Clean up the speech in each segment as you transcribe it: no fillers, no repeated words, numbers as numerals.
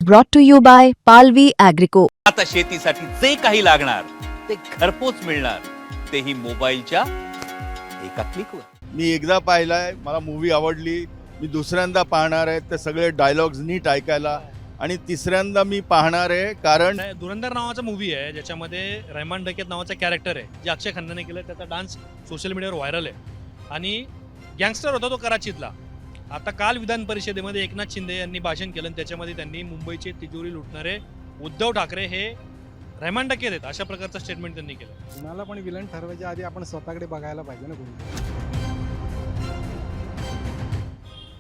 brought to you by Palvi Agrico. आता शेतीसाठी जे काही लागणार ते घरपोच मिळणार, तेही मोबाईलच्या एका क्लिकवर. मी एकदा पाहिलाय, मला मूवी आवडली, मी दुसऱ्यांदा पाहणार आहे ते सगळे डायलॉग्स नीट ऐकायला, आणि तिसऱ्यांदा मी पाहणार आहे कारण धुरंधर नावाचा मूवी आहे ज्याच्यामध्ये रहमान डकेत नावाचा कॅरेक्टर आहे जे अक्षय खन्नाने केलं. त्याचा डान्स सोशल मीडियावर व्हायरल आहे आणि गँगस्टर होता तो कराचीतला. आता काल विधान परिषदेमध्ये एकनाथ शिंदे यांनी भाषण केलं आणि त्याच्यामध्ये त्यांनी मुंबईची तिजोरी लुटणारे उद्धव ठाकरे हे रहमान डकेत आहेत अशा प्रकारचं स्टेटमेंट त्यांनी केलं. कुणाला पण विलन ठरवायच्या आधी आपण स्वतःकडे बघायला पाहिजे ना कोणी,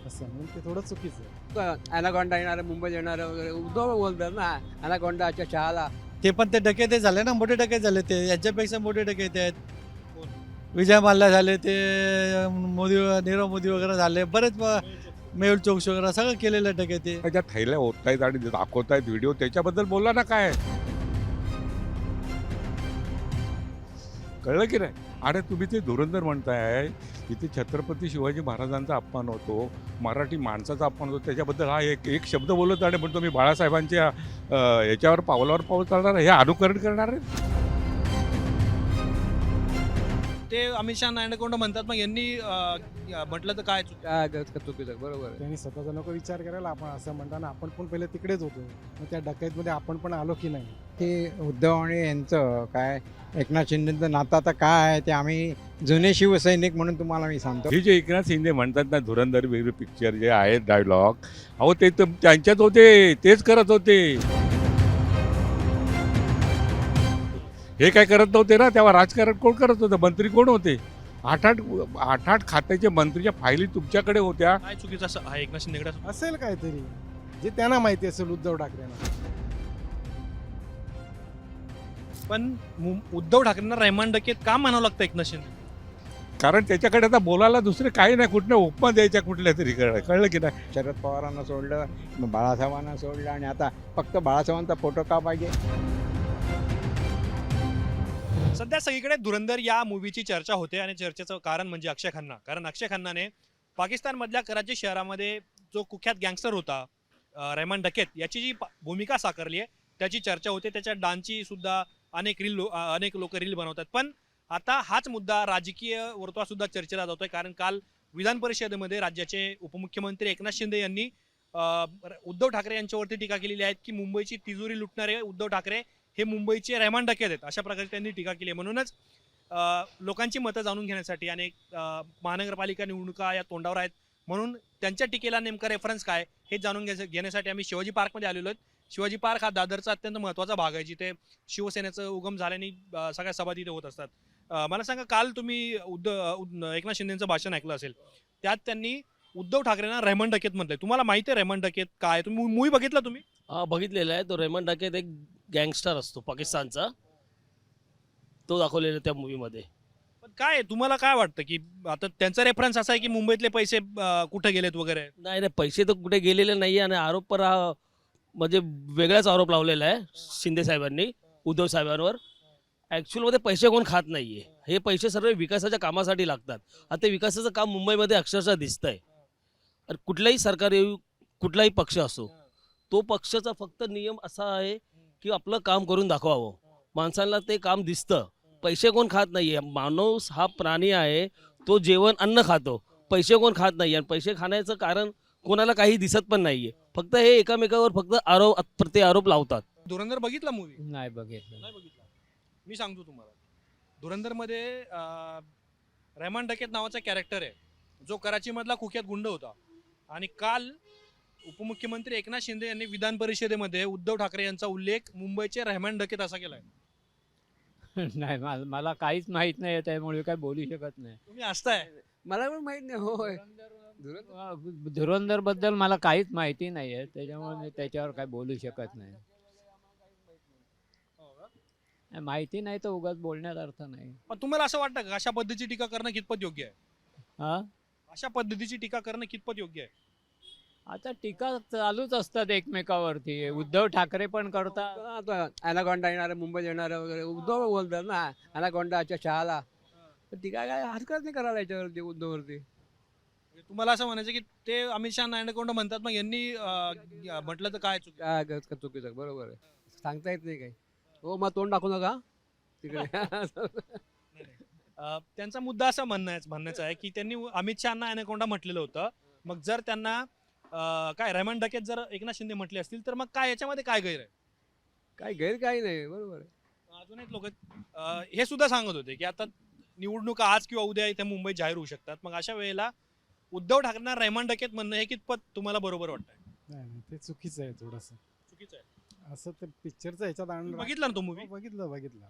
असं म्हणून ते थोडं चुकीचं आहे. अनाकोंडा येणार, मुंबईत येणार वगैरे उद्धव बोलतात ना अनाकोंडाच्या चहाला. ते पण ते डकेते झाले ना, मोठे डकेत झाले ते, यांच्यापेक्षा मोठे डकेते आहेत. विजय माल्या झाले, ते मोदी, नीरव मोदी वगैरे झाले, बरेच मेहुल चोक्सी वगैरे सगळं केलेलं डकेते. त्याच्या थैल्या होत आहेत आणि दाखवतायत व्हिडिओ, त्याच्याबद्दल बोला ना. काय कळलं की नाही? आणि तुम्ही ते धुरंधर म्हणताय, इथे छत्रपती शिवाजी महाराजांचा अपमान होतो, मराठी माणसाचा अपमान होतो, त्याच्याबद्दल हा एक शब्द बोलत आणि म्हणतो मी बाळासाहेबांच्या याच्यावर पावलावर पाऊल चालणार, हे अनुकरण करणार आहे. ते अमित शहा अनाकोंडा म्हणतात, मग यांनी म्हटलं तर काय चुकीचं बरोबर आहे. त्यांनी स्वतःचा नको विचार करायला. आपण असं म्हणताना आपण पण पहिले तिकडेच होतो, मग त्या डकैतमध्ये आपण पण आलो की नाही. ते उद्धव आणि यांचं काय एकनाथ शिंदेचं नातं आता काय आहे ते आम्ही जुने शिवसैनिक म्हणून तुम्हाला मी सांगतो. हे जे एकनाथ शिंदे म्हणतात ना धुरंधर वेगळे पिक्चर जे आहेत डायलॉग, अहो ते तर त्यांच्यात होते, तेच करत होते. हे काय करत नव्हते ना, तेव्हा राजकारण कोण करत होतं, मंत्री कोण होते? आठ खात्याच्या मंत्रीच्या फायली तुमच्याकडे होत्या. काय चुकीचं असं आहे एकनाथ शिंदेकडे? असेल काहीतरी जे त्यांना माहिती असेल उद्धव ठाकरेंना. पण उद्धव ठाकरेंना रहमान डकेत का म्हणावं लागतं एकनाथ शिंदे? कारण त्याच्याकडे आता बोलायला दुसरे काही नाही, कुठल्या उपमा द्यायच्या कुठल्या तरी, कळलं की नाही? शरद पवारांना सोडलं, मग बाळासाहेबांना सोडलं, आणि आता फक्त बाळासाहेबांचा फोटो का पाहिजे? सध्या सगळीकडे धुरंधर या मूवीची चर्चा होते आणि चर्चेचं कारण म्हणजे अक्षय खन्ना. कारण अक्षय खन्नाने पाकिस्तानमधल्या कराची शहरामध्ये जो कुख्यात गँगस्टर होता रहमान डकेत, याची जी भूमिका साकारली आहे त्याची चर्चा होते. त्याच्या डान्सची सुद्धा अनेक लोक रील बनवतात. पण आता हाच मुद्दा राजकीय वर्तुळात सुद्धा चर्चेला जातोय. कारण काल विधान परिषदेमध्ये राज्याचे उपमुख्यमंत्री एकनाथ शिंदे यांनी उद्धव ठाकरे यांच्यावरती टीका केलेली आहे की मुंबईची तिजोरी लुटणारे उद्धव ठाकरे हे मुंबईचे रहमान डकेत आहेत अशा प्रकारे त्यांनी टीका केली आहे. म्हणूनच लोकांची मतं जाणून घेण्यासाठी अनेक महानगरपालिका निवडणुका या तोंडावर आहेत, म्हणून त्यांच्या टीकेला नेमका रेफरन्स काय हे जाणून घेण्यासाठी आम्ही शिवाजी पार्कमध्ये आलेलो आहेत. शिवाजी पार्क हा दादरचा अत्यंत महत्त्वाचा भाग आहे जिथे शिवसेनेचं उगम झाल्याने सगळ्या सभा तिथे होत असतात. मला सांगा, काल तुम्ही एकनाथ शिंदेचं भाषण ऐकलं असेल, त्यात त्यांनी उद्धव ठाकरेंना रहमान डकेत म्हटलंय. तुम्हाला माहिती आहे रहमान डकेत काय? तुम्ही मूवी बघितला? तुम्ही बघितलेला आहे. तो रहमान डकेत एक गँगस्टर असतो पाकिस्तानचा, तो दाखवलेला त्या मूवीमध्ये. पण काय तुम्हाला काय वाटतं की आता त्यांचा रेफरन्स असा आहे की मुंबईतले पैसे कुठे गेलेत वगैरे? नाही, पैसे तर कुठे गेलेले नाही, आणि आरोप पर म्हणजे वेगळाच आरोप लावलेला आहे शिंदे साहेबांनी उद्धव साहेबांवर. ॲक्च्युअलमध्ये पैसे कोण खात नाहीये, हे पैसे सर्व विकासाच्या कामासाठी लागतात. आता ते विकासाचं काम मुंबईमध्ये अक्षरशः दिसतंय. आणि कुठलाही सरकार येऊ, कुठलाही पक्ष असो, तो पक्षाचा फक्त नियम असा आहे की आपलं काम करून दाखवावं. माणसांना ते काम दिसतं. पैसे कोण खात नाहीये. माणूस हा प्राणी आहे, तो जेवण अन्न खातो, पैसे कोण खात नाही. आणि पैसे खाण्याचं कारण कोणाला काही दिसत पण नाहीये, फक्त हे एकमेकावर फक्त आरोप लावतात. धुरंधर बघितला मूवी? नाही बघितलं. नाही बघितला. मी सांगतो तुम्हाला, धुरंधरमध्ये रहमान डकेत नावाचा कॅरेक्टर आहे जो कराचीमधला कुख्यात गुंड होता. आणि काल उपमुख्यमंत्री एकनाथ शिंदे यांनी विधान परिषदेमध्ये उद्धव ठाकरे यांचा उल्लेख मुंबईचे रहमान डकेत असा केलाय. नाही, मला काहीच माहित नाही, त्यामुळे काय बोलू शकत नाही. तुम्ही असताय? मला पण माहित नाही. होय, धुरंधर बद्दल मला काहीच माहिती नाही आहे, त्याच्यामुळे मी त्याच्यावर काय बोलू शकत नाही. माहिती नाही तर उगाच बोलण्यात अर्थ नाही. पण तुम्हाला असं वाटतं का अशा पद्धतीची टीका करणं कितपत योग्य आहे? हा, अशा पद्धतीची टीका करणं कितपत योग्य आहे? आता टीका चालूच असतात एकमेकावरती. उद्धव ठाकरे पण करतात. अनाकोंडा येणार, मुंबईत येणार वगैरे उद्धव बोलतात ना अनाकोंडाच्या चहाला. तर ती काय हरकत नाही करायला याच्यावरती उद्धववरती. तुम्हाला असं म्हणायचं की ते अमित शहा नायनाकोंडा म्हणतात, मग यांनी म्हटलं तर काय चुकी? काय चुकीचं बरोबर आहे, सांगता येत नाही काही. हो मग तोंड टाकू नका तिकडे. त्यांचा मुद्दा असा म्हणण्याचा आहे की त्यांनी अमित शहाना अॅनाकोंडा म्हटलेलं होतं. मग जर त्यांना काय रेमंड डकेत जर एकनाथ शिंदे म्हटले असतील तर मग काय याच्यामध्ये काय गैर आहे? काही गैर काही नाही, बरोबर आहे. अजून एक लोक हे सुद्धा सांगत होते की आता निवडणुका आज किंवा उद्या इथे मुंबईत जाहीर होऊ शकतात. मग अशा वेळेला उद्धव ठाकरेंना रेमंड डकेत म्हणणं हे कितपत तुम्हाला बरोबर वाटतंय? नाही ते चुकीचं आहे थोडंसं. चुकीचं आहे. असं ते पिक्चरचं ह्याच्यात आणलं. बघितला ना तो मूवी? बघितलं.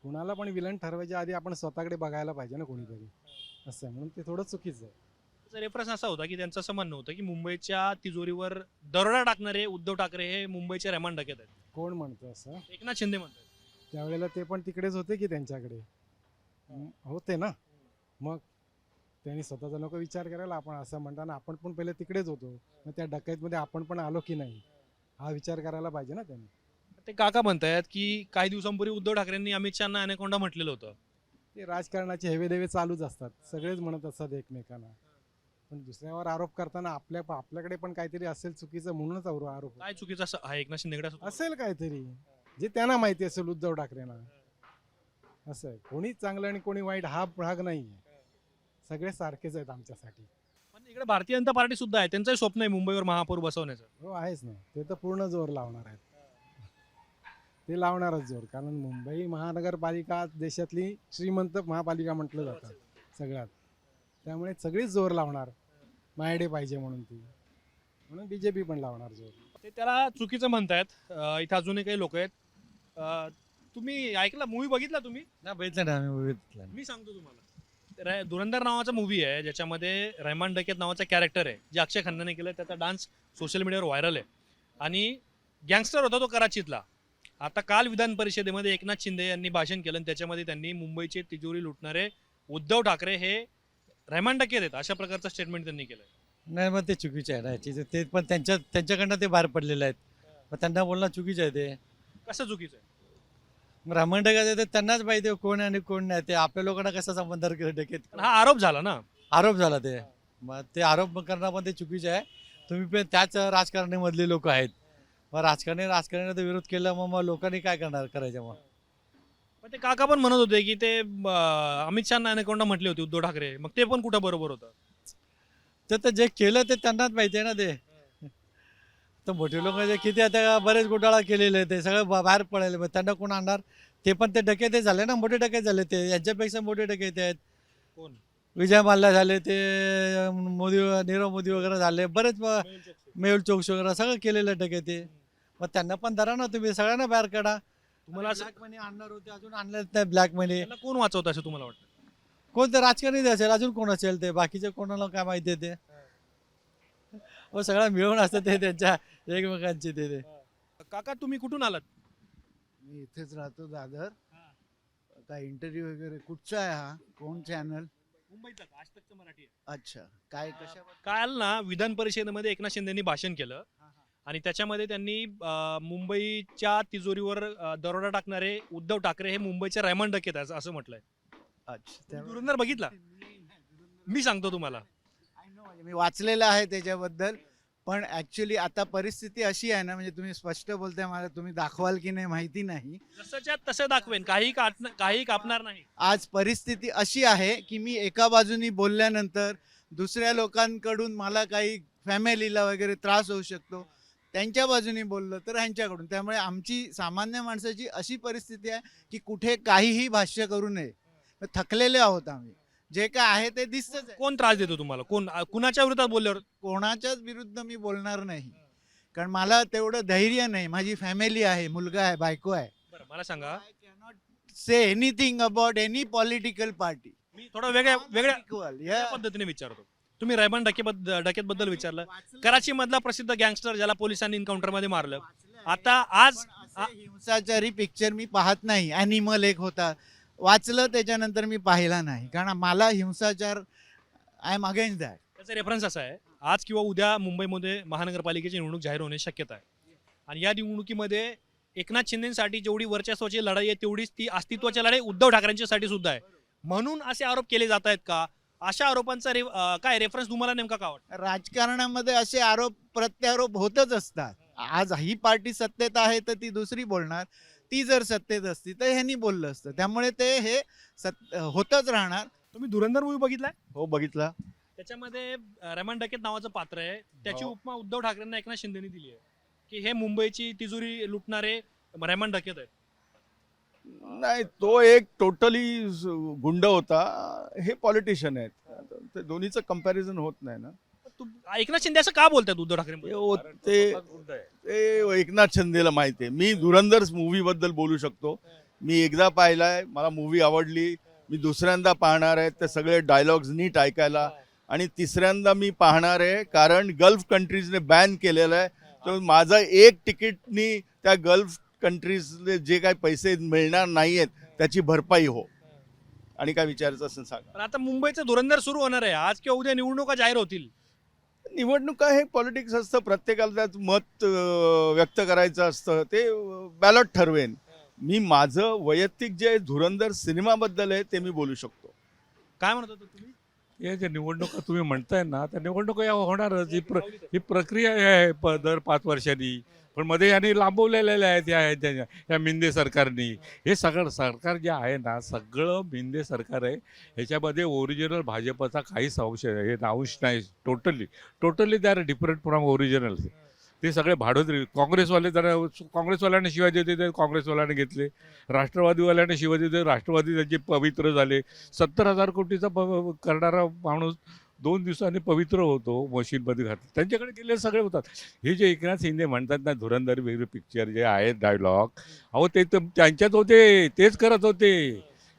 कुणाला पण विलन ठरवायच्या आधी आपण स्वतःकडे बघायला पाहिजे ना कोणीतरी, असं आहे. म्हणून ते थोडं चुकीचं आहे. त्याचा रेफरन्स असा होता की त्यांचं असं म्हणणं होतं की मुंबईच्या तिजोरीवर दरोडा टाकणारे उद्धव ठाकरे हे मुंबईचे रेमंड डकेत आहेत. कोण म्हणतं असं? एकनाथ शिंदे म्हणतात. त्यावेळेला ते पण तिकडेच होते की त्यांच्याकडे होते ना. मग त्यांनी स्वतःचा नको विचार करायला. आपण असं म्हणताना आपण पण पहिले तिकडेच होतो, मग त्या डकैतमध्ये आपण पण आलो की नाही हा विचार करायला पाहिजे ना त्यांनी. ते काका म्हणतायत की काही दिवसांपूर्वी उद्धव ठाकरेंनी अमित शहाना अॅनाकोंडा म्हटलेलं होतं. ते राजकारणाचे हेवेदेवे चालूच असतात, सगळेच म्हणत असतात एकमेकांना. पण दुसऱ्यावर आरोप करताना आपल्याकडे पण काहीतरी असेल चुकीचं म्हणूनच आरोप काय चुकीचं असं आहे एकनाथ शिंदेकडे असं? असेल काहीतरी जे त्यांना माहिती असेल उद्धव ठाकरेंना. असं आहे, कोणी चांगलं आणि कोणी वाईट हा भाग नाही आहे. सगळे सारखेच आहेत आमच्यासाठी. पण इकडे भारतीय जनता पार्टी सुद्धा आहे, त्यांचंही स्वप्न आहे मुंबईवर महापौर बसवण्याचं. हो आहेच ना, ते तर पूर्ण जोर लावणार आहेत. ते लावणारच जोर, कारण मुंबई महानगरपालिका देशातली श्रीमंत महापालिका म्हटलं जातं सगळ्यात. त्यामुळे सगळीच जोर लावणार मायडे पाहिजे म्हणून ती, म्हणून बीजेपी पण लावणार जोर. ते त्याला चुकीचं म्हणतायत. इथं अजूनही काही लोक आहेत. तुम्ही ऐकला मूवी बघितला तुम्ही? नाही बघितलं ना आम्ही बघितलं. मी सांगतो तुम्हाला. धुरंधर नावाचा मूवी आहे ज्याच्यामध्ये रेहमान डकेत नावाचा कॅरेक्टर आहे, जे अक्षय खन्नाने केलं. त्याचा डान्स सोशल मीडियावर व्हायरल आहे आणि गँगस्टर होता तो कराचीतला. आता काल विधान परिषदेमध्ये एकनाथ शिंदे यांनी भाषण केलं आणि त्याच्यामध्ये त्यांनी मुंबईचे तिजोरी लुटणारे उद्धव ठाकरे हे रेहमान डकेत आहेत अशा प्रकारचं स्टेटमेंट त्यांनी केलं. नाही मग ते चुकीचे आहे ना, ते पण त्यांच्याकडनं ते बाहेर पडलेले आहेत. मग त्यांना बोलणं चुकीचं आहे. ते कसं चुकीचं आहे? ब्राह्मण डकेत आहे त्यांनाच माहिती आहे कोण आणि कोण नाही. ते आपल्या लोकांना कसा संबंध डकेत हा आरोप झाला ना. आरोप झाला ते. मग ते आरोप करणं पण ते चुकीचे आहे. तुम्ही पण त्याच राजकारणामधले लोक आहेत. मग राजकारण्याचा विरोध केला मग लोकांनी काय करायचं मग? पण ते काका पण म्हणत होते की ते अमित शहा अॅनाकोंडा म्हटले होते उद्धव ठाकरे, मग ते पण कुठं बरोबर होतं? तर जे केलं ते त्यांनाच माहिती आहे ना. ते तर मोठे लोक जे किती आता बरेच घोटाळा केलेले ते सगळं बाहेर पडायला, मग त्यांना कोण आणणार? ते पण ते डकेते झाले ना, मोठे डकेत झाले. ते यांच्यापेक्षा मोठे डकेते आहेत. कोण? विजय माल्या झाले, ते नीरव मोदी वगैरे झाले, बरेच मेहुल चोक्सी वगैरे सगळं केलेलं डकेते. मग त्यांना पण धरा ना तुम्ही, सगळ्यांना बाहेर काढा. तुम्हाला ब्लॅक मनी आणणार होते, अजून आणले नाही ब्लॅक मनी. त्यांना कोण वाचवतं असं तुम्हाला वाटतं? कोणतं राजकारणी असेल, अजून कोण असेल, ते बाकीचे कोणाला काय माहिती आहे? ते सगळं मिळून असतं ते त्यांच्या एकमेकांची. ते काका तुम्ही कुठून आलात? मी इथेच राहतो दादर. काय इंटरव्ह्यू वगैरे कुठचा आहे हा? कोण चॅनल? मुंबईचा आज तकचं मराठी आहे. अच्छा, काय कशा? काल ना विधान परिषदेमध्ये एकनाथ शिंदेनी भाषण केलं आणि त्याच्यामध्ये त्यांनी मुंबईच्या तिजोरीवर दरोडा टाकणारे उद्धव ठाकरे हे मुंबईचे रेहमान डकेत आहेत असं म्हटलंय. अच्छा, धुरंधर बघितला? मी सांगतो तुम्हाला. मी वाचलेलं आहे त्याच्याबद्दल. पण ऍक्च्युली आता परिस्थिती अशी आहे ना, म्हणजे तुम्ही स्पष्ट बोलताय, मला तुम्ही दाखवाल की नाही माहिती नाही. जसंच्या तसं दाखवेन, काही कापणार नाही. आज परिस्थिती अशी आहे की मी एका बाजूनी बोलल्यानंतर दुसऱ्या लोकांकडून मला काही फॅमिलीला वगैरे त्रास होऊ शकतो. त्यांच्या बाजूनी बोललं तर ह्यांच्याकडून. त्यामुळे आमची सामान्य माणसाची अशी परिस्थिती आहे की कुठे काहीही भाष्य करू नये. थकलेले आहोत आम्ही. जे काय आहे ते दिसतच. कोण त्रास देतो तुम्हाला? कुणाच्या विरोधात बोलल्यावर? कोणाच्याच विरुद्ध मी बोलणार नाही, कारण मला तेवढं धैर्य नाही. माझी फॅमिली आहे, मुलगा आहे, बायको आहे. बरं मला सांगा, I cannot say anything about any political party. मी थोडं वेगळ्या पद्धतीने विचारतो. तुम्ही रेहमान डकेत बद्दल विचारलं. कराची मधला प्रसिद्ध गँगस्टर ज्याला पोलिसांनी एन्काउंटर मध्ये मारलं. आता आज हिंसाचारी पिक्चर मी पाहत नाही. ॲनिमल एक होता, वाचलं, त्याच्यानंतर मी पाहिला नाही, कारण मला हिंसाचार, आय एम अगेन्स्ट दॅट. त्याचा रेफरन्स असा आहे, आज किंवा उद्या मुंबईमध्ये महानगरपालिकेची निवडणूक जाहीर होण्याची शक्यता आहे आणि या निवडणुकीमध्ये एकनाथ शिंदेसाठी जेवढी वर्चस्वाची लढाई आहे तेवढीच ती अस्तित्वाची लढाई उद्धव ठाकरेंच्यासाठी सुद्धा आहे. म्हणून असे आरोप केले जात आहेत का? अशा आरोपांचा काय रेफरन्स तुम्हाला नेमका का वाटतं? राजकारणामध्ये असे आरोप प्रत्यारोप होतच असतात. आज ही पार्टी सत्तेत आहे तर ती दुसरी बोलणार, ती जर सत्तेत असती तर ह्यांनी बोललं असतं. त्यामुळे ते हे होतच राहणार. तुम्ही धुरंधर मूवी बघितलाय? हो बघितला. त्याच्यामध्ये रेमन डकेत नावाचं पात्र आहे, त्याची हो. उपमा उद्धव ठाकरेंना एकनाथ शिंदेनी दिली आहे की हे मुंबईची तिजोरी लुटणारे रेमन डकेत आहेत. नाही, तो एक टोटली गुंड होता, हे पॉलिटिशियन आहेत. ते दोन्हीचं कम्पॅरिझन होत नाही ना. एकनाथ शिंदे असं का बोलतात उद्धव ठाकरे? ते एकनाथ शिंदेला माहिती आहे. मी धुरंधर मूवी बद्दल बोलू शकतो. मी एकदा पाहिलाय, मला मूवी आवडली. मी दुसऱ्यांदा पाहणार आहे, ते सगळे डायलॉग्स नीट ऐकायला. आणि तिसऱ्यांदा मी पाहणार आहे, कारण गल्फ कंट्रीजने बॅन केलेलं आहे. तर माझं एक तिकीटनी त्या गल्फ कंट्रीजले जे काही पैसे मिळणार नाही आहेत त्याची भरपाई हो. आणि काय विचारायचं असेल सांगा. पण आता मुंबईचं धुरंधर सुरू होणार आहे. आज किंवा उद्या निवडणुका जाहीर होतील. निवडणुका हे पॉलिटिक्स असतं, प्रत्येकाला त्यात मत व्यक्त करायचं असतं, ते बॅलॉट ठरवेन. मी माझं वैयक्तिक जे धुरंधर सिनेमाबद्दल आहे ते मी बोलू शकतो. काय म्हणत होता तुम्ही? हे जे निवडणुका तुम्ही म्हणताय ना, त्या निवडणुका या होणारच. ही प्रक्रिया आहे दर 5 वर्षांनी. पण मध्ये यांनी लांबवलेल्या आहेत या मिंदे सरकारनी. हे सगळं सरकार जे आहे ना, सगळं मिंदे सरकार आहे. ह्याच्यामध्ये ओरिजिनल भाजपचा काहीच अंश आहे, हे अंश नाही. Totally they are different from original. ते सगळे भाडोत्री. काँग्रेसवाले जरा काँग्रेसवाल्यांना शिवाय देते ते काँग्रेसवाल्याने घेतले, राष्ट्रवादीवाल्याने शिवाय देते राष्ट्रवादी त्यांचे पवित्र झाले. 70,000 कोटीचा करणारा माणूस 2 दिवसांनी पवित्र होतो, मशीनमध्ये घातलं. त्यांच्याकडे गेले सगळे होतात. हे जे एकनाथ शिंदे म्हणतात ना, धुरंधर वेगळे पिक्चर जे आहेत डायलॉग, अहो ते तर त्यांच्यात होते, तेच करत होते.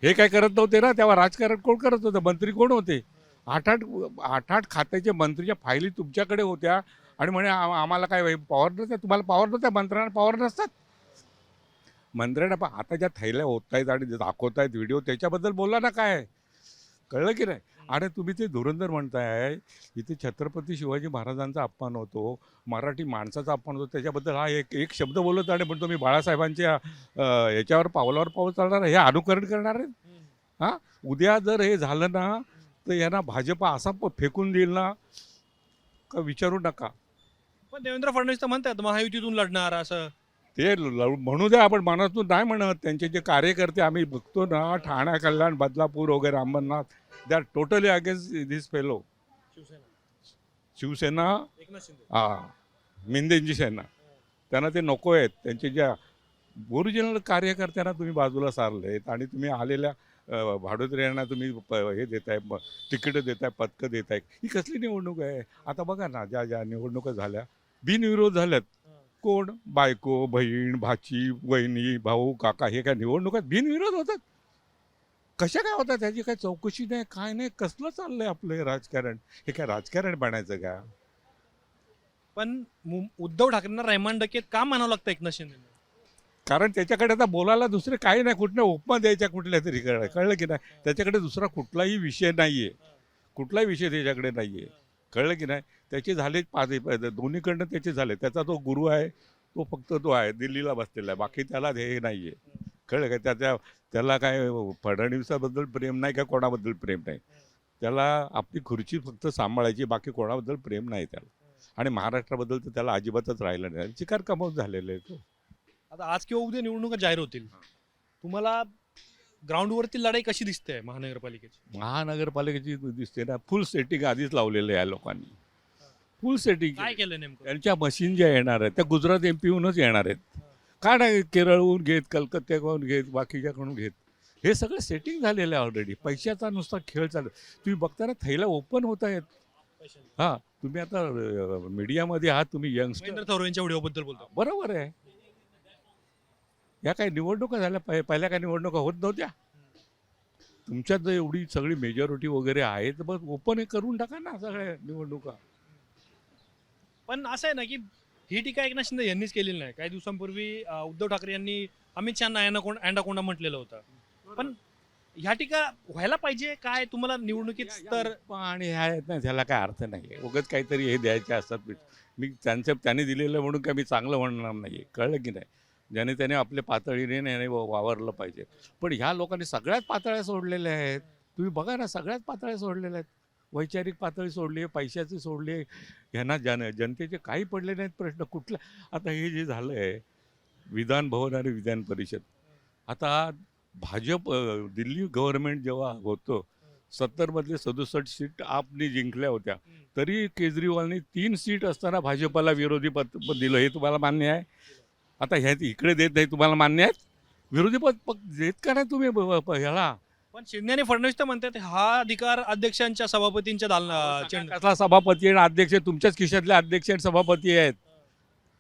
हे काय करत नव्हते ना. तेव्हा राजकारण कोण करत होतं? मंत्री कोण होते? 8-8 खात्याचे मंत्रीच्या फायली तुमच्याकडे होत्या. आणि म्हणे आम्हाला काय पॉवर नसतात. तुम्हाला पॉवर नसतात, मंत्र्यांना पॉवर नसतात. मंत्र्यांना आता ज्या थैल्या होत आहेत आणि दाखवत आहेत व्हिडिओ, त्याच्याबद्दल बोला ना. काय कळलं की नाही? आणि तुम्ही ते धुरंधर म्हणताय, इथे छत्रपती शिवाजी महाराजांचा अपमान होतो, मराठी माणसाचा अपमान होतो. त्याच्याबद्दल हा एक शब्द बोलत आणि म्हणतो मी बाळासाहेबांच्या याच्यावर पावलावर पाऊल चालणार, हे अनुकरण करणार आहे. हां, उद्या जर हे झालं ना तर यांना भाजप असा फेकून देईल ना का विचारू नका. पण देवेंद्र फडणवीस तर म्हणतात महायुतीतून लढणार असं. ते म्हणू द्या, आपण मनातून नाही म्हणत. त्यांचे जे कार्यकर्ते आम्ही बघतो ना, ठाणा, कल्याण, बदलापूर वगैरे, Ambernath, they are totally against this fellow. Shivsena मिंदेंची सेना, त्यांना ते नको आहेत. त्यांचे ज्या ओरिजिनल कार्यकर्त्यांना तुम्ही बाजूला सारलेत आणि तुम्ही आलेल्या भाडोत्र्यांना तुम्ही हे देताय, तिकीटं देताय, पदकं देताय. ही कसली निवडणूक आहे? आता बघा ना, ज्या निवडणुका झाल्या बिनविरोध झाल्यात. कोण? बायको, बहीण, भाची, वहिनी, भाऊ, काका, हे काय निवडणुकात बिनविरोध होतात? कशा काय होतात? त्याची काय चौकशी नाही, काय नाही. कसलं चाललंय आपलं हे राजकारण? हे काय राजकारण बनायचं का? पण उद्धव ठाकरेंना रेहमान डकेत का म्हणावं लागतं एकनाथ शिंदे? कारण त्याच्याकडे आता बोलायला दुसरे काही नाही. कुठल्या उपमा द्यायच्या कुठल्या तरी, कळलं की नाही? त्याच्याकडे दुसरा कुठलाही विषय नाही आहे. कुठलाही विषय त्याच्याकडे नाही आहे. कळलं की नाही? त्याचे झाले दोन्हीकडनं त्याचे झाले. त्याचा तो गुरु आहे, तो फक्त तो आहे, दिल्लीला बसलेला आहे. बाकी त्याला हे नाही आहे. कळलं का? त्याला काय फडणवीसाबद्दल प्रेम नाही का कोणाबद्दल प्रेम नाही. त्याला आपली खुर्ची फक्त सांभाळायची, बाकी कोणाबद्दल प्रेम नाही त्याला. आणि महाराष्ट्राबद्दल तर त्याला अजिबातच राहिलं नाही. चिकार कमवून झालेलं आहे तो. आता आज किंवा उद्या निवडणुका जाहीर होतील. तुम्हाला ग्राउंडवरती लढाई कशी दिसते महानगरपालिकेची? महानगरपालिकेची दिसते ना, फुल सेटिंग आधीच लावलेलं आहे लोकांनी. फुल सेटिंग काय केलं नेमकं? त्यांच्या मशीन ज्या येणार आहेत त्या गुजरात MP येणार आहेत. का नाही? केरळहून घेत, कलकत्त्याकडून घेत, बाकीच्याकडून घेत. हे सगळं सेटिंग झालेलं आहे ऑलरेडी. पैशाचा नुसता खेळ चालू. तुम्ही बघताना थैला ओपन होत आहेत. हां, तुम्ही आता मीडियामध्ये आहात, तुम्ही यंगस्टर. थोरांच्या व्हिडिओबद्दल बोलतो. बरोबर आहे. या काही निवडणुका झाल्या, पहिल्या काही निवडणुका होत नव्हत्या. तुमच्यात जर एवढी सगळी मेजॉरिटी वगैरे आहे तर बस ओपन करून टाका ना सगळ्या निवडणुका. पण असं आहे ना की ही टीका एकनाथ शिंदे यांनीच केलेली नाही. काही दिवसांपूर्वी उद्धव ठाकरे यांनी अमित शहाना अँडाकोंडा म्हटलेलं होतं. पण ह्या टीका व्हायला पाहिजे काय तुम्हाला निवडणुकीत? तर आणि ह्या आहेत ना, त्याला काय अर्थ नाही आहे. उगाच काहीतरी हे द्यायचे असतात. मी त्यांनी दिलेलं म्हणून काय मी चांगलं म्हणणार नाही आहे. कळलं की नाही? ज्याने त्याने आपल्या पातळीने वावरलं पाहिजे. पण ह्या लोकांनी सगळ्याच पातळ्या सोडलेल्या आहेत. तुम्ही बघा ना, सगळ्याच पातळ्या सोडलेल्या आहेत. वैचारिक पातळी सोडली आहे, पैशाची सोडली आहे, ह्यांना जनतेचे काही पडले नाहीत प्रश्न कुठल्या. आता हे जे झालं आहे विधान भवन आणि विधान परिषद, आता भाजप दिल्ली गव्हर्नमेंट जेव्हा होतं 70 मधले 67 सीट आपने जिंकल्या होत्या, तरी केजरीवालने 3 सीट असताना भाजपला विरोधी पद दिलं. हे तुम्हाला मान्य आहे? आता ह्या इकडे देत नाही, तुम्हाला मान्य आहे? विरोधी पद देत का नाही तुम्ही ह्याला? पण शिंदे आणि फडणवीस तर म्हणतात हा अधिकार अध्यक्षांच्या सभापतींच्या कसला सभापती आणि अध्यक्ष? तुमच्याच खिशातले अध्यक्ष आणि सभापती आहेत.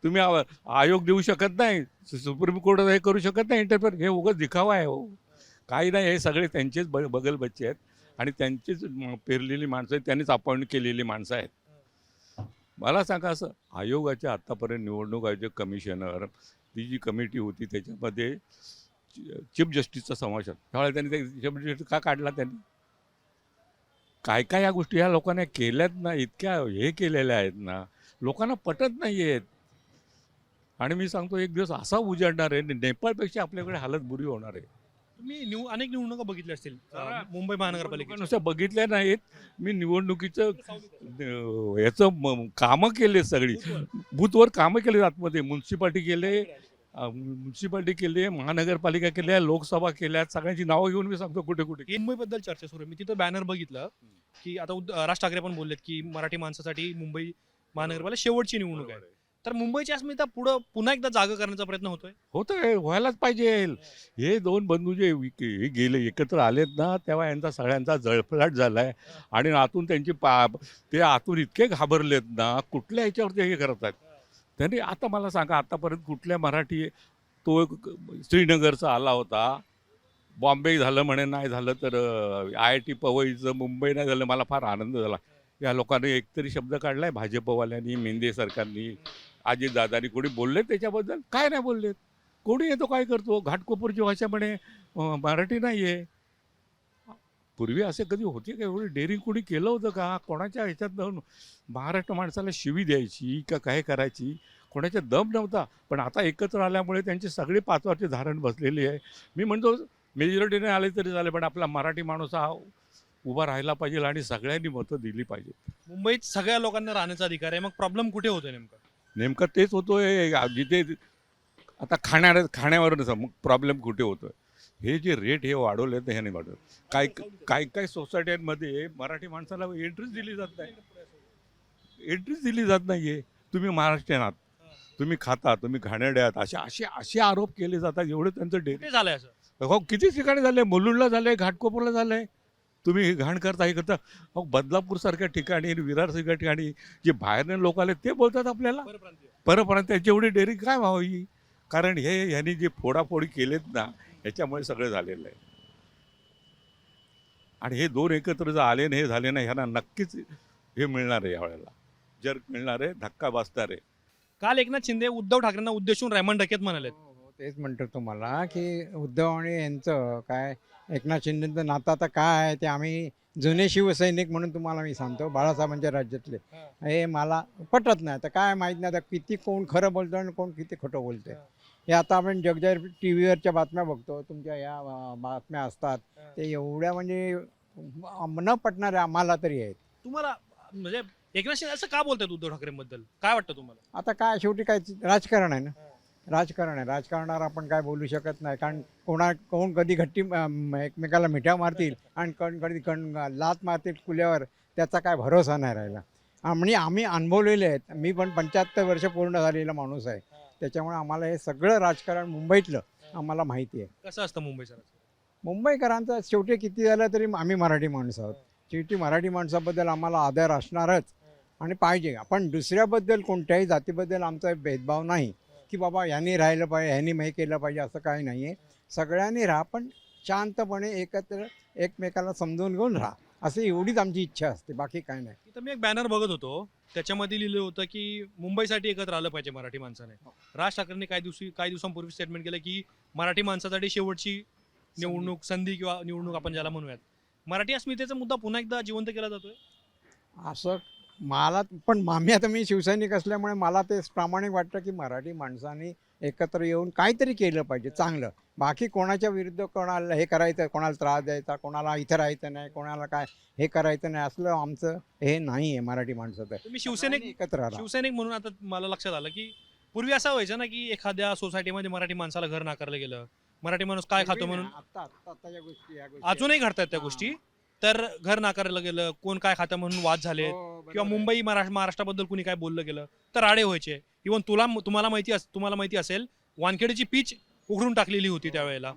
तुम्ही आयोग देऊ शकत नाही, सुप्रीम कोर्ट हे करू शकत नाही इंटरफेअर. हे उगाच दिखावा आहे हो, काही नाही. हे सगळे त्यांचेच बगल बच्चे आहेत आणि त्यांचीच पेरलेली माणसं आहेत, त्यांनीच अपॉइंट केलेली माणसं आहेत. मला सांगा, असं आयोगाच्या आत्तापर्यंत निवडणूक आयोजक कमिशनर ती जी कमिटी होती त्याच्यामध्ये चीफ जस्टिसचा समावेश आहे. त्यावेळेला त्यांनी ते चीफ जस्टिस का काढला? त्यांनी काय काय या गोष्टी या लोकांना केल्यात ना, इतक्या हे केलेल्या आहेत ना, लोकांना पटत नाही आहेत. आणि मी सांगतो एक दिवस असा उजाडणार आहे, नेपाळपेक्षा आपल्याकडे हालत बुरी होणार आहे. तुम्ही अनेक निवडणुका बघितल्या असतील मुंबई महानगरपालिकेच्या. नुसतं बघितल्या नाहीत, मी निवडणुकीचं याचं कामं केले, सगळी बूथवर कामं केले, आतमध्ये म्युन्सिपाल्टी केले, महानगरपालिका केल्या, लोकसभा केल्या, सगळ्यांची नावं घेऊन मी सांगतो कुठे कुठे. मुंबईबद्दल चर्चा सुरू आहे. मी तिथं बॅनर बघितलं की आता राज ठाकरे पण बोललेत की मराठी माणसासाठी मुंबई महानगरपालिका शेवटची निवडणूक आहे. तर मुंबईची अस्मिता पुन्हा एकदा जागा करण्याचा प्रयत्न होतोय, व्हायलाच पाहिजे. हे दोन बंधू जे हे गेले एकत्र आलेत ना, तेव्हा यांचा सगळ्यांचा जळफळाट झालाय आणि आतून त्यांची ते आतून इतके घाबरलेत ना, कुठल्या ह्याच्यावरती हे करत आहेत त्यांनी. आता मला सांगा, आतापर्यंत कुठल्या मराठी, तो श्रीनगरचा आला होता, बॉम्बे झालं म्हणे, नाही झालं तर IIT पवईचं, मुंबई नाही झालं, मला फार आनंद झाला. या लोकांनी एकतरी शब्द काढलाय, भाजपवाल्यांनी, मेंदे सरकारनी, अजितदादांनी. कोणी बोलले त्याच्याबद्दल? काय नाही बोललेत. कोणी येतो काय करतो, घाटकोपरची भाषा म्हणे मराठी नाही आहे. पूर्वी असे कधी होते का? एवढी डेअरिंग कोणी केलं होतं का? कोणाच्या ह्याच्यात महाराष्ट्र माणसाला शिवी द्यायची का काय करायची, कोणाच्या दम नव्हता. पण आता एकत्र आल्यामुळे त्यांचे सगळे पाचवाचे धारण बसलेले आहे. मी म्हणतो मेजॉरिटीने आले तरी झाले, पण आपला मराठी माणूस हा उभा राहायला पाहिजे आणि सगळ्यांनी मतं दिली पाहिजेत. मुंबईत सगळ्या लोकांना राहण्याचा अधिकार आहे, मग प्रॉब्लेम कुठे होतोय नेमकं तेच होतोय. जिथे आता खाण्यावर मग प्रॉब्लेम कुठे होतोय? हे जे रेट हे वाढवले तर ह्याने वाढवलं. काही सोसायट्यांमध्ये मराठी माणसाला एंट्रीच दिली जात नाहीये. तुम्ही महाराष्ट्रीयन आहात, तुम्ही खाता, तुम्ही घाणेरडे आहात, असे आरोप केले जातात. एवढं त्यांचं कुठे झालंय असं? हो, किती ठिकाणी झालंय. मुलुंडला झालंय, घाटकोपरला झालंय. तुम्ही घाण करता, हे करता. बदलापूरसारख्या ठिकाणी, विरारसारख्या ठिकाणी जे बाहेरने लोक आले ते बोलतात आपल्याला परप्रांतीयांची एवढी डेअरिंग काय व्हावी? कारण ह्यांनी जे फोडाफोडी केलेत ना, याच्यामुळे सगळं झालेलं आहे. आणि हे दोन एकत्र जर आले ना, हे झाले ना, ह्यांना नक्कीच हे मिळणार आहे, यावेळेला जर मिळणार आहे, धक्का बसणार आहे. काल एकनाथ शिंदे उद्धव ठाकरेंना उद्देशून रेमंड डकेत म्हणाले. तेच म्हणतो तुम्हाला की उद्धव आणि यांचं काय, एकनाथ शिंदेचं नातं आता काय आहे ते आम्ही जुने शिवसैनिक म्हणून तुम्हाला मी सांगतो, बाळासाहेबांच्या राज्यातले. हे मला पटत नाही. आता काय माहीत नाही, आता किती कोण खरं बोलतं आणि कोण किती खोटं बोलतंय. हे आता आपण जगजाहीर TV वरच्या बातम्या बघतो, तुमच्या या बातम्या असतात, ते एवढ्या म्हणजे न पटणाऱ्या आम्हाला तरी आहेत. तुम्हाला म्हणजे एकनाथ शिंदे असं का बोलतात उद्धव ठाकरेंबद्दल? काय वाटतं तुम्हाला? आता काय, शेवटी काय राजकारण आहे ना, राजकारण आहे. राजकारणावर आपण काय बोलू शकत नाही, कारण कोण कधी एकमेकाला मिठ्या मारतील आणि कधी लात मारतील कुल्यावर, त्याचा काय भरोसा नाही राहिला. आणि आम्ही अनुभवलेले आहेत. मी पण 75 वर्ष पूर्ण झालेला माणूस आहे, त्याच्यामुळे आम्हाला हे सगळं राजकारण मुंबईतलं आम्हाला माहिती आहे. कसं असतं मुंबईकरांचं? शेवटी किती झालं तरी आम्ही मराठी माणसं आहोत. शेवटी मराठी माणसाबद्दल आम्हाला आदर असणारच आणि पाहिजे. आपण दुसऱ्याबद्दल, कोणत्याही जातीबद्दल आमचा भेदभाव नाही की बाबा ह्यांनी राहिलं पाहिजे, ह्यांनी हे केलं पाहिजे, असं काही नाही आहे. सगळ्यांनी राहा, पण शांतपणे एकत्र एकमेकाला समजून घेऊन राहा, असं एवढीच आमची इच्छा असते, बाकी काय नाही. तिथं मी एक बॅनर बघत होतो, त्याच्यामध्ये लिहिलं होतं की मुंबईसाठी एकत्र आलं पाहिजे मराठी माणसाने. राज ठाकरेंनी काही दिवसांपूर्वी स्टेटमेंट केलं की मराठी माणसासाठी शेवटची निवडणूक, संधी किंवा निवडणूक आपण ज्याला म्हणूयात. मराठी अस्मितेचा मुद्दा पुन्हा एकदा जिवंत केला जातोय असं मला. पण मी शिवसैनिक असल्यामुळे मला तेच प्रामाणिक वाटतं की मराठी माणसाने एकत्र येऊन काहीतरी केलं पाहिजे चांगलं. बाकी कोणाच्या विरुद्ध कोणाला हे करायचं, कोणाला त्रास द्यायचा, कोणाला इथं राहायचं नाही, कोणाला काय हे करायचं नाही, असलं आमचं हे नाही आहे मराठी माणसाचं. तुम्ही शिवसैनिक एकत्र राहा. शिवसैनिक म्हणून आता मला लक्षात आलं की पूर्वी असं व्हायचं ना की एखाद्या सोसायटीमध्ये मराठी माणसाला घर नाकारलं गेलं, मराठी माणूस काय खातो म्हणून आत्ताच्या गोष्टी या गोष्टी अजूनही घडतात त्या गोष्टी. तर घर नाकारलं गेलं, कोण काय खातं म्हणून वाद झाले, हो, बरोबर किंवा आहे. मुंबई महाराष्ट्राबद्दल कुणी काय बोललं गेलं तर राडे व्हायचे. इव्हन तुम्हाला माहिती असेल वानखेडेची पीच उघडून टाकलेली होती त्यावेळेला.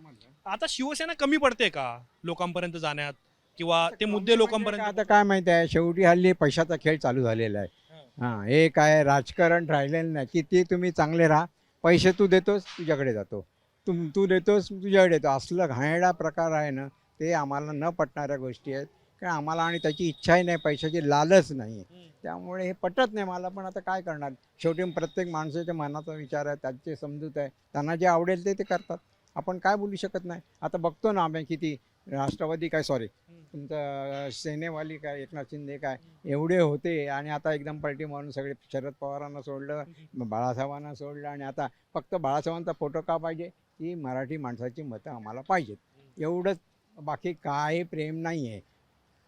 आता शिवसेना कमी पडते का लोकांपर्यंत जाण्यात, किंवा ते मुद्दे लोकांपर्यंत? आता काय माहिती आहे, शेवटी हल्ली पैशाचा खेळ चालू झालेला आहे. हां, हे काय राजकारण राहिलेलं नाही. किती तुम्ही चांगले राहा, पैसे तू देतोस तुझ्याकडे जातो, तू देतोस तुझ्याकडे येतो, असलं घाणेरडा प्रकार आहे ना, ते आम्हाला न पटणाऱ्या गोष्टी आहेत. कारण आम्हाला आणि त्याची इच्छाही नाही, पैशाची लालच नाही, त्यामुळे हे पटत नाही मला. पण आता काय करणार, शेवटी प्रत्येक माणसाच्या मनाचा विचार आहे, त्याचे समजूत आहे, त्यांना जे आवडेल ते करतात, आपण काय बोलू शकत नाही. आता बघतो ना आम्ही किती राष्ट्रवादी काय तुमचं सेनेवाली काय एकनाथ शिंदे काय एवढे होते, आणि आता एकदम पलटी मारून सगळे शरद पवारांना सोडलं, बाळासाहेबांना सोडलं, आणि आता फक्त बाळासाहेबांचा फोटो का पाहिजे, की मराठी माणसाची मतं आम्हाला पाहिजेत, एवढंच. बाकी काही प्रेम नाही आहे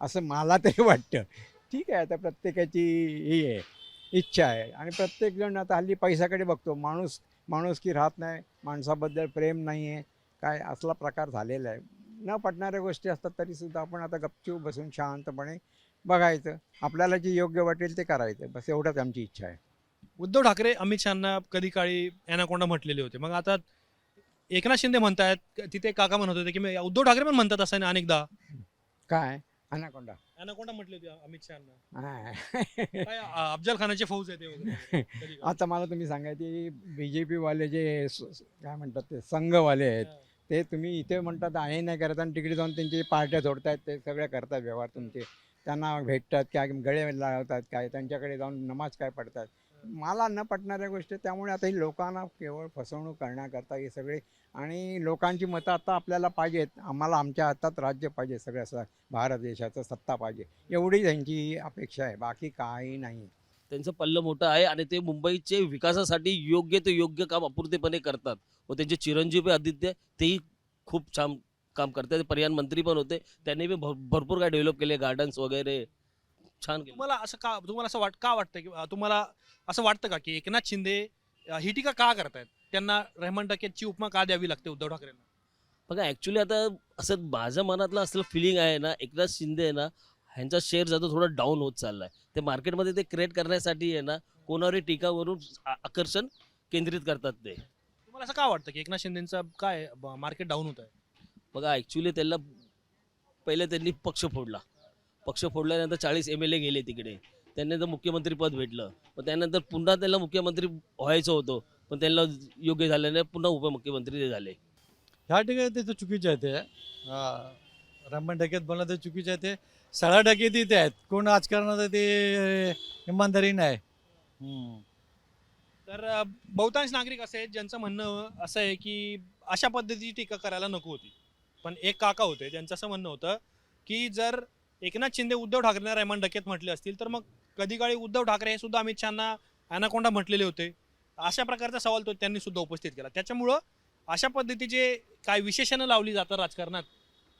असं मला तरी वाटतं. ठीक आहे, आता प्रत्येकाची ही आहे, इच्छा आहे, आणि प्रत्येकजण आता हल्ली पैशाकडे बघतो. माणूस की राहत नाही, माणसाबद्दल प्रेम नाही आहे, काय असला प्रकार झालेला आहे. न पटणाऱ्या गोष्टी असतात तरीसुद्धा आपण आता गपचूप बसून शांतपणे बघायचं, आपल्याला जे योग्य वाटेल ते करायचं, बस एवढंच आमची इच्छा आहे. उद्धव ठाकरे अमित शहाना कधी काळी ॲनाकोंडा म्हटलेले होते, मग आता एकनाथ शिंदे म्हणतायत, तिथे काका म्हणत होते की उद्धव ठाकरे पण म्हणतात असं अनेकदा. काय अनाकोंडा ॲनाकोंडा म्हटले होते अमित शहाना. हां. काय अफजल खानाचे फौज आहे ते वगैरे कधी काळी. आता मला तुम्ही सांगा, की BJP वाले जे काय म्हणतात ते संघवाले आहेत, ते तुम्ही इथे म्हणतात आहे नाही करत, आणि तिकडे जाऊन त्यांची पार्ट्या सोडतात, ते सगळे करतात व्यवहार तुमचे, त्यांना भेटतात काय, गळे लावतात काय, त्यांच्याकडे जाऊन नमाज काय पडतात. मला न पटणाऱ्या गोष्टी, त्यामुळे आता ही लोकांना केवळ फसवणूक करण्याकरता हे सगळे, आणि लोकांची मतं आता आपल्याला पाहिजेत, आम्हाला आमच्या हातात राज्य पाहिजे, सगळं भारत देशाचं सत्ता पाहिजे, एवढी त्यांची अपेक्षा आहे, बाकी काही नाही. त्यांचं पल्लं मोठं आहे आणि ते मुंबईचे विकासासाठी योग्य ते योग्य काम अपूर्तेपणे करतात. व त्यांचे चिरंजीव आदित्य तेही खूप छान काम करतात. ते पर्यावरण मंत्री पण होते, त्यांनी बी भरपूर काय डेव्हलप केले, गार्डन्स वगैरे छान केले. तुम्हाला असं वाटतं की तुम्हाला असं वाटतं का की एकनाथ शिंदे ही टीका का करतायत, त्यांना रहमान डकेतची उपमा का द्यावी लागते उद्धव ठाकरेंना? बघा ॲक्च्युली आता असं माझ्या मनातलं असलं फिलिंग आहे ना, एकनाथ शिंदे आहे ना, ह्यांचा शेअर जातो थोडा डाऊन होत चालला आहे. ते मार्केटमध्ये ते क्रिएट करण्यासाठी आहे ना, कोणावरही टीकावरून आकर्षण केंद्रित करतात ते. तुम्हाला असं का वाटतं की एकनाथ शिंदेचं काय मार्केट डाऊन होत आहे? बघा ॲक्च्युली त्यांना पहिले त्यांनी पक्ष फोडल्यानंतर 40 MLA गेले तिकडे, त्यानंतर मुख्यमंत्रीपद भेटलं, पण त्यानंतर पुन्हा त्यांना मुख्यमंत्री व्हायचं होतं, पण त्यांना योग्य झालं नाही, पुन्हा उपमुख्यमंत्री ते झाले. ह्या ठिकाणी ते तर चुकीचे आहे, ते रमण डकेत बोलणं ते चुकीचे आहे. ते सगळ्या डकेती ते आहेत, कोण राजकारणात ते इमानदारी नाही. तर बहुतांश नागरिक असे आहेत ज्यांचं म्हणणं असं आहे की अशा पद्धतीची टीका करायला नको होती. पण एक काका होते त्यांचं असं म्हणणं होतं की जर एकनाथ शिंदे उद्धव ठाकरेंना रहमान डकेत म्हटले असतील तर मग कधी काळी उद्धव ठाकरे हे सुद्धा अमित शहाना ॲनाकोंडा म्हटलेले होते. अशा प्रकारचा सवाल तो त्यांनी सुद्धा उपस्थित केला. त्याच्यामुळं अशा पद्धतीचे काय विशेषणं लावली जातात राजकारणात,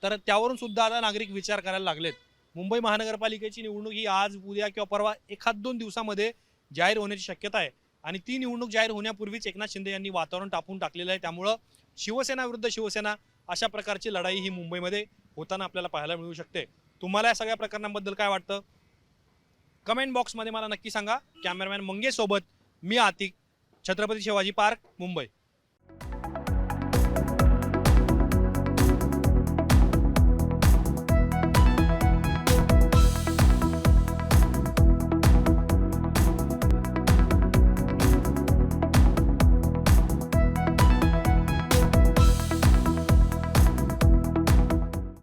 तर त्यावरून सुद्धा आता नागरिक विचार करायला लागलेत. मुंबई महानगरपालिकेची निवडणूक ही आज उद्या किंवा परवा 1-2 दिवसामध्ये जाहीर होण्याची शक्यता आहे, आणि ती निवडणूक जाहीर होण्यापूर्वीच एकनाथ शिंदे यांनी वातावरण टाकून टाकलेलं आहे. त्यामुळं शिवसेना विरुद्ध शिवसेना अशा प्रकारची लढाई ही मुंबईमध्ये होताना आपल्याला पाहायला मिळू शकते. तुम्हाला या सगळ्या प्रकरणांबद्दल काय वाटतं कमेंट बॉक्समध्ये मला नक्की सांगा. कॅमेरामॅन मंगेश सोबत मी आतिक, छत्रपती शिवाजी पार्क, मुंबई.